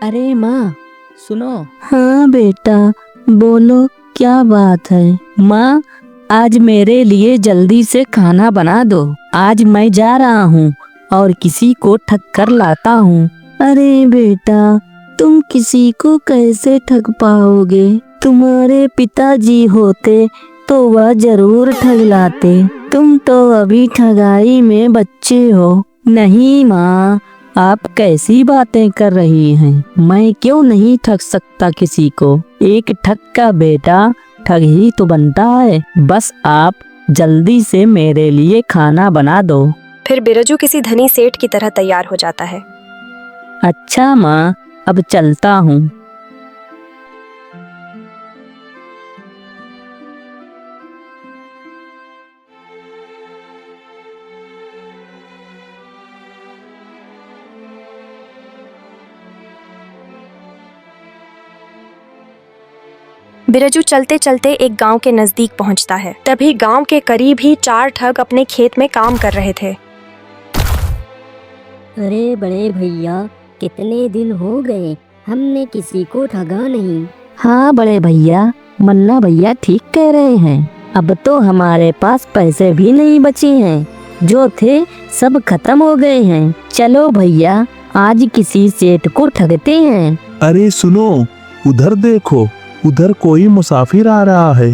अरे माँ, सुनो। हाँ बेटा, बोलो क्या बात है। माँ, आज मेरे लिए जल्दी से खाना बना दो। आज मैं जा रहा हूँ और किसी को ठग कर लाता हूँ। अरे बेटा, तुम किसी को कैसे ठग पाओगे? तुम्हारे पिताजी होते तो वह जरूर ठग लाते। तुम तो अभी ठगाई में बच्चे हो। नहीं माँ, आप कैसी बातें कर रही हैं? मैं क्यों नहीं ठग सकता किसी को? एक ठग का बेटा ठग ही तो बनता है। बस आप जल्दी से मेरे लिए खाना बना दो। फिर बिरजू किसी धनी सेठ की तरह तैयार हो जाता है। अच्छा माँ, अब चलता हूँ। बिरजू चलते चलते एक गांव के नजदीक पहुंचता है। तभी गांव के करीब ही 4 ठग अपने खेत में काम कर रहे थे। अरे बड़े भैया, कितने दिन हो गए, हमने किसी को ठगा नहीं। हाँ बड़े भैया, मन्ना भैया ठीक कह रहे हैं। अब तो हमारे पास पैसे भी नहीं बचे हैं। जो थे सब खत्म हो गए हैं। चलो भैया, आज किसी सेठ को ठगते हैं। अरे सुनो, उधर देखो, उधर कोई मुसाफिर आ रहा है।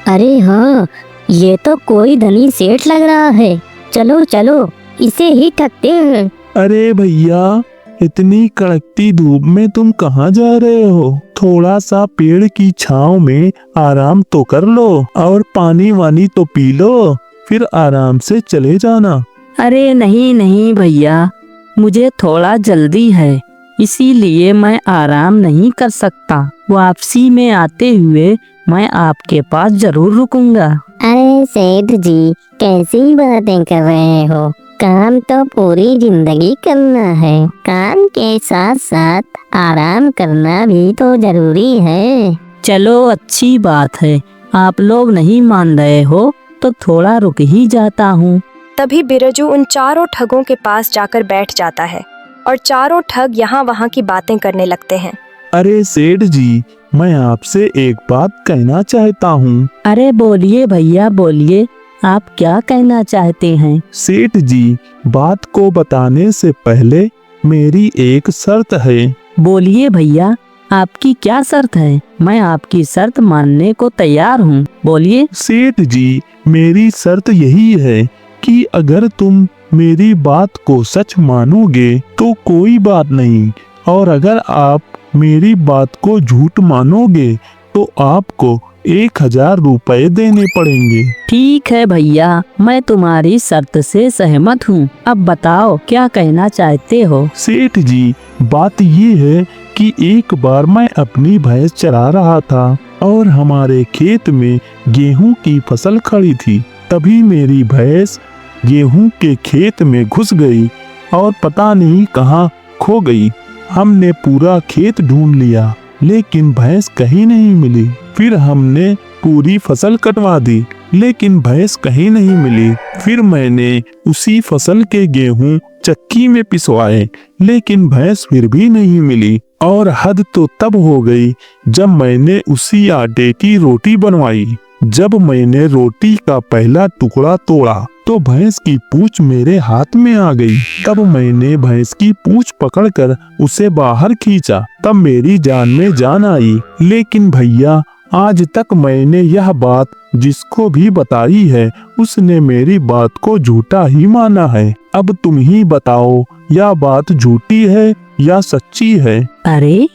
अरे हाँ, ये तो कोई धनी सेठ लग रहा है। चलो चलो, इसे ही ठगते हैं। अरे भैया, इतनी कड़कती धूप में तुम कहाँ जा रहे हो? थोड़ा सा पेड़ की छांव में आराम तो कर लो और पानी वानी तो पी लो, फिर आराम से चले जाना। अरे नहीं नहीं भैया, मुझे थोड़ा जल्दी है, इसीलिए मैं आराम नहीं कर सकता। वापसी में आते हुए मैं आपके पास जरूर रुकूंगा। अरे सेठ जी, कैसी बातें कर रहे हो? काम तो पूरी जिंदगी करना है। काम के साथ साथ आराम करना भी तो जरूरी है। चलो अच्छी बात है, आप लोग नहीं मान रहे हो तो थोड़ा रुक ही जाता हूँ। तभी बिरजू उन चारों ठगों के पास जाकर बैठ जाता है और चारों ठग यहाँ वहाँ की बातें करने लगते हैं। अरे सेठ जी, मैं आपसे एक बात कहना चाहता हूँ। अरे बोलिए भैया बोलिए, आप क्या कहना चाहते हैं? सेठ जी, बात को बताने से पहले मेरी एक शर्त है। बोलिए भैया, आपकी क्या शर्त है? मैं आपकी शर्त मानने को तैयार हूँ, बोलिए। सेठ जी, मेरी शर्त यही है कि अगर तुम मेरी बात को सच मानोगे तो कोई बात नहीं, और अगर आप मेरी बात को झूठ मानोगे तो आपको 1000 रुपए देने पड़ेंगे। ठीक है भैया, मैं तुम्हारी शर्त से सहमत हूँ। अब बताओ क्या कहना चाहते हो? सेठ जी, बात ये है कि एक बार मैं अपनी भैंस चरा रहा था और हमारे खेत में गेहूं की फसल खड़ी थी। तभी मेरी भैंस गेहूं के खेत में घुस गई और पता नहीं कहाँ खो गई। हमने पूरा खेत ढूंढ लिया, लेकिन भैंस कहीं नहीं मिली। फिर हमने पूरी फसल कटवा दी, लेकिन भैंस कहीं नहीं मिली। फिर मैंने उसी फसल के गेहूं चक्की में पिसवाए, लेकिन भैंस फिर भी नहीं मिली। और हद तो तब हो गई जब मैंने उसी आटे की रोटी बनवाई। जब मैंने रोटी का पहला टुकड़ा तोड़ा तो भैंस की पूंछ मेरे हाथ में आ गई। तब मैंने भैंस की पूंछ पकड़कर उसे बाहर खींचा, तब मेरी जान में जान आई। लेकिन भैया, आज तक मैंने यह बात जिसको भी बताई है उसने मेरी बात को झूठा ही माना है। अब तुम ही बताओ, यह बात झूठी है या सच्ची है? अरे,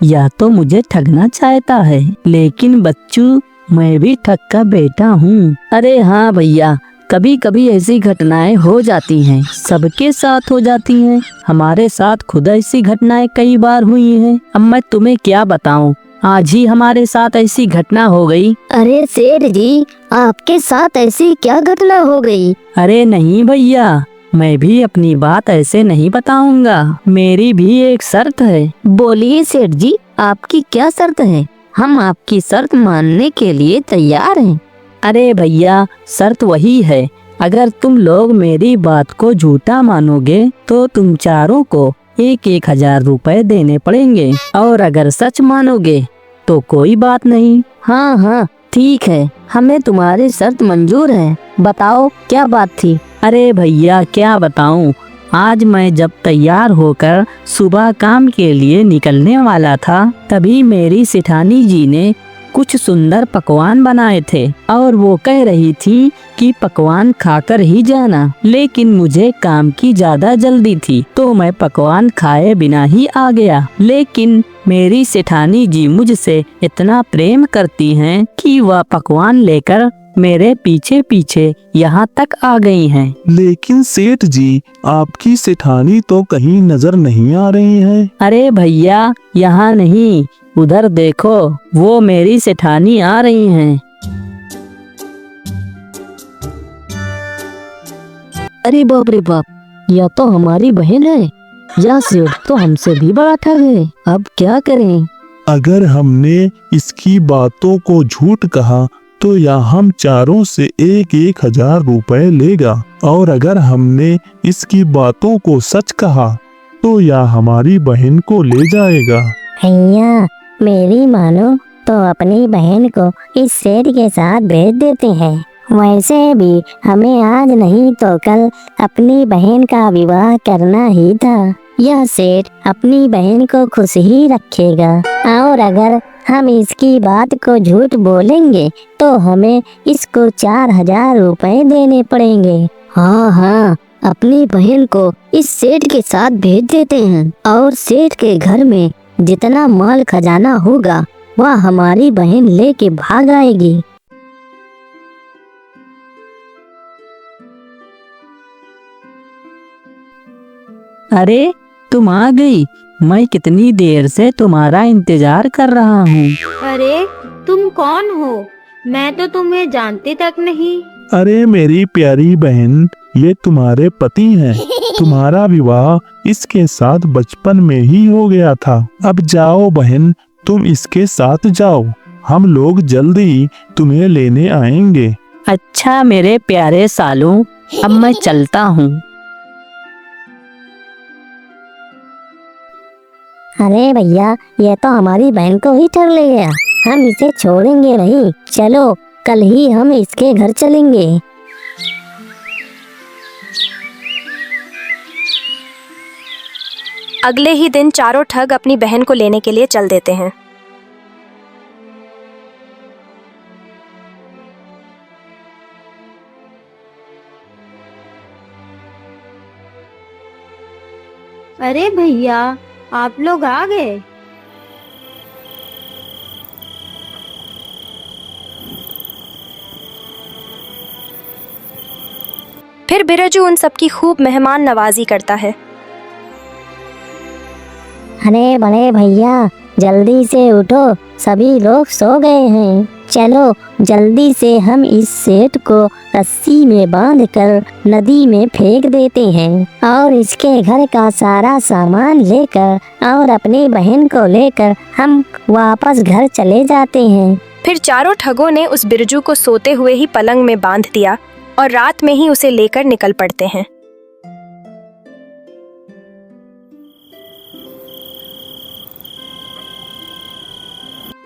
या तो मुझे ठगना चाहता है, लेकिन बच्चू मैं भी ठग का बेटा हूँ। अरे हाँ भैया, कभी कभी ऐसी घटनाएं हो जाती हैं, सबके साथ हो जाती हैं। हमारे साथ खुद ऐसी घटनाएं कई बार हुई हैं। अब मैं तुम्हें क्या बताऊं, आज ही हमारे साथ ऐसी घटना हो गई। अरे सेठ जी, आपके साथ ऐसी क्या घटना हो गई? अरे नहीं भैया, मैं भी अपनी बात ऐसे नहीं बताऊंगा, मेरी भी एक शर्त है। बोलिए सेठ जी, आपकी क्या शर्त है? हम आपकी शर्त मानने के लिए तैयार हैं। अरे भैया, शर्त वही है अगर तुम लोग मेरी बात को झूठा मानोगे तो तुम चारों को 1,000 रुपए देने पड़ेंगे, और अगर सच मानोगे तो कोई बात नहीं। हाँ हाँ ठीक है, हमें तुम्हारी शर्त मंजूर है। बताओ क्या बात थी? अरे भैया क्या बताऊं, आज मैं जब तैयार होकर सुबह काम के लिए निकलने वाला था, तभी मेरी सेठानी जी ने कुछ सुंदर पकवान बनाए थे और वो कह रही थी कि पकवान खाकर ही जाना, लेकिन मुझे काम की ज्यादा जल्दी थी तो मैं पकवान खाए बिना ही आ गया। लेकिन मेरी सेठानी जी मुझसे इतना प्रेम करती हैं कि वह पकवान लेकर मेरे पीछे पीछे यहाँ तक आ गई हैं। लेकिन सेठ जी, आपकी सेठानी तो कहीं नजर नहीं आ रही हैं। अरे भैया यहाँ नहीं, उधर देखो, वो मेरी सेठानी आ रही हैं। अरे बाप रे बाप, यह तो हमारी बहन है। यह सेठ तो हमसे भी बड़ा ठग है। अब क्या करें? अगर हमने इसकी बातों को झूठ कहा तो यह हम चारों से 1,000 रुपए लेगा, और अगर हमने इसकी बातों को सच कहा तो यह हमारी बहन को ले जाएगा। भैया मेरी मानो तो अपनी बहन को इस सेठ के साथ भेज देते हैं। वैसे भी हमें आज नहीं तो कल अपनी बहन का विवाह करना ही था। यह सेठ अपनी बहन को खुश ही रखेगा, और अगर हम इसकी बात को झूठ बोलेंगे तो हमें इसको 4,000 रुपए देने पड़ेंगे। हाँ हाँ, अपनी बहन को इस सेठ के साथ भेज देते हैं, और सेठ के घर में जितना माल खजाना होगा वह हमारी बहन लेके भाग आएगी। अरे तुम आ गई, मैं कितनी देर से तुम्हारा इंतजार कर रहा हूँ। अरे तुम कौन हो? मैं तो तुम्हें जानती तक नहीं। अरे मेरी प्यारी बहन, ये तुम्हारे पति हैं। तुम्हारा विवाह इसके साथ बचपन में ही हो गया था। अब जाओ बहन, तुम इसके साथ जाओ, हम लोग जल्द ही तुम्हें लेने आएंगे। अच्छा मेरे प्यारे सालों, अब मैं चलता हूँ। अरे भैया, ये तो हमारी बहन को ही ठग ले गया। हम इसे छोड़ेंगे नहीं। चलो कल ही हम इसके घर चलेंगे। अगले ही दिन चारों ठग अपनी बहन को लेने के लिए चल देते हैं। अरे भैया, आप लोग आ गए। फिर बिरजू उन सबकी खूब मेहमान नवाजी करता है। अरे बड़े भैया, जल्दी से उठो, सभी लोग सो गए हैं। चलो जल्दी से हम इस सेठ को रस्सी में बांधकर नदी में फेंक देते हैं, और इसके घर का सारा सामान लेकर और अपनी बहन को लेकर हम वापस घर चले जाते हैं। फिर चारों ठगों ने उस बिरजू को सोते हुए ही पलंग में बांध दिया और रात में ही उसे लेकर निकल पड़ते हैं।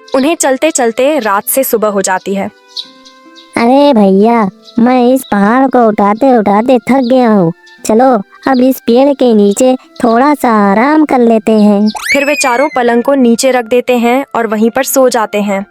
उन्हें चलते चलते रात से सुबह हो जाती है। अरे भैया, मैं इस पहाड़ को उठाते उठाते थक गया हूँ। चलो अब इस पेड़ के नीचे थोड़ा सा आराम कर लेते हैं। फिर वे चारों पलंग को नीचे रख देते हैं और वहीं पर सो जाते हैं।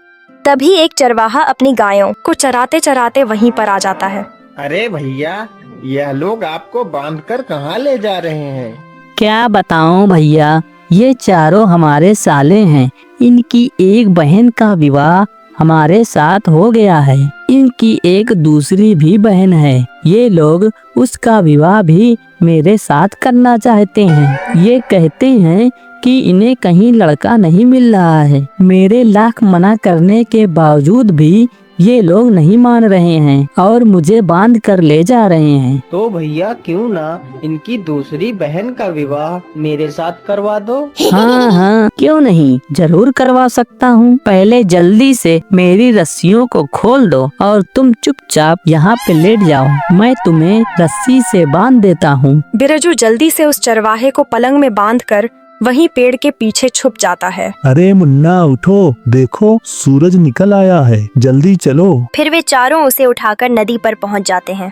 तभी एक चरवाहा अपनी गायों को चराते चराते वहीं पर आ जाता है। अरे भैया, यह लोग आपको बांधकर कहाँ ले जा रहे हैं? क्या बताऊं भैया, ये चारों हमारे साले हैं। इनकी एक बहन का विवाह हमारे साथ हो गया है। इनकी एक दूसरी भी बहन है। ये लोग उसका विवाह भी मेरे साथ करना चाहते हैं। ये कहते हैं कि इन्हें कहीं लड़का नहीं मिल रहा है। मेरे लाख मना करने के बावजूद भी ये लोग नहीं मान रहे हैं और मुझे बांध कर ले जा रहे हैं। तो भैया क्यों ना इनकी दूसरी बहन का विवाह मेरे साथ करवा दो। हाँ हाँ, क्यों नहीं, जरूर करवा सकता हूँ। पहले जल्दी से मेरी रस्सियों को खोल दो और तुम चुपचाप यहाँ पे लेट जाओ, मैं तुम्हें रस्सी से बांध देता हूँ। बिरजू जल्दी से उस चरवाहे को पलंग में बांधकर वहीं पेड़ के पीछे छुप जाता है। अरे मुन्ना उठो, देखो सूरज निकल आया है, जल्दी चलो। फिर वे चारों उसे उठाकर नदी पर पहुंच जाते हैं।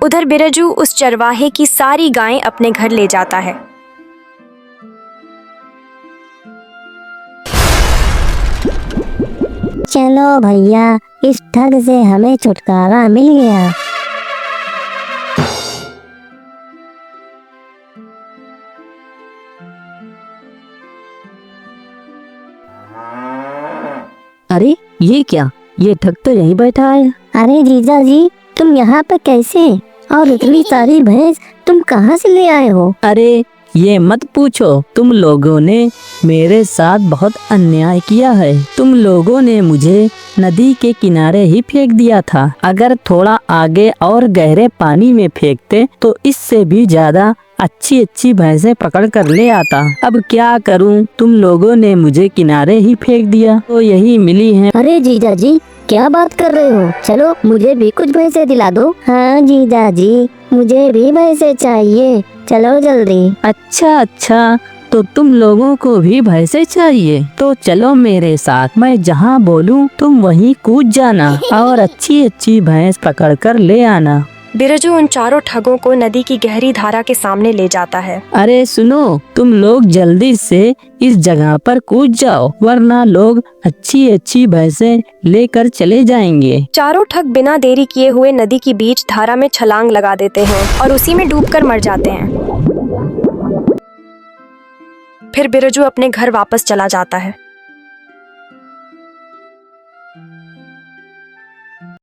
उधर बिरजू उस चरवाहे की सारी गायें अपने घर ले जाता है। चलो भैया, इस ठग से हमें छुटकारा मिल गया। अरे ये क्या, ये ठग तो यहीं बैठा है। अरे जीजा जी, तुम यहाँ पर कैसे? और इतनी सारी भैंस तुम कहाँ से ले आए हो? अरे ये मत पूछो, तुम लोगों ने मेरे साथ बहुत अन्याय किया है। तुम लोगों ने मुझे नदी के किनारे ही फेंक दिया था। अगर थोड़ा आगे और गहरे पानी में फेंकते तो इससे भी ज्यादा अच्छी अच्छी भैंसें पकड़ कर ले आता। अब क्या करूं, तुम लोगों ने मुझे किनारे ही फेंक दिया तो यही मिली है। अरे जीजा जी, क्या बात कर रहे हो? चलो मुझे भी कुछ भैंसे दिला दो। हाँ जीजा जी, मुझे भी भैंसे चाहिए, चलो जल्दी। अच्छा, तो तुम लोगों को भी भैंसे चाहिए तो चलो मेरे साथ, मैं जहाँ बोलूँ तुम वहीं कूद जाना और अच्छी अच्छी भैंस पकड़ कर ले आना। बिरजू उन चारों ठगों को नदी की गहरी धारा के सामने ले जाता है। अरे सुनो, तुम लोग जल्दी से इस जगह पर कूद जाओ, वरना लोग अच्छी अच्छी भैंसें लेकर चले जाएंगे। चारों ठग बिना देरी किए हुए नदी की बीच धारा में छलांग लगा देते हैं और उसी में डूबकर मर जाते हैं। फिर बिरजू अपने घर वापस चला जाता है।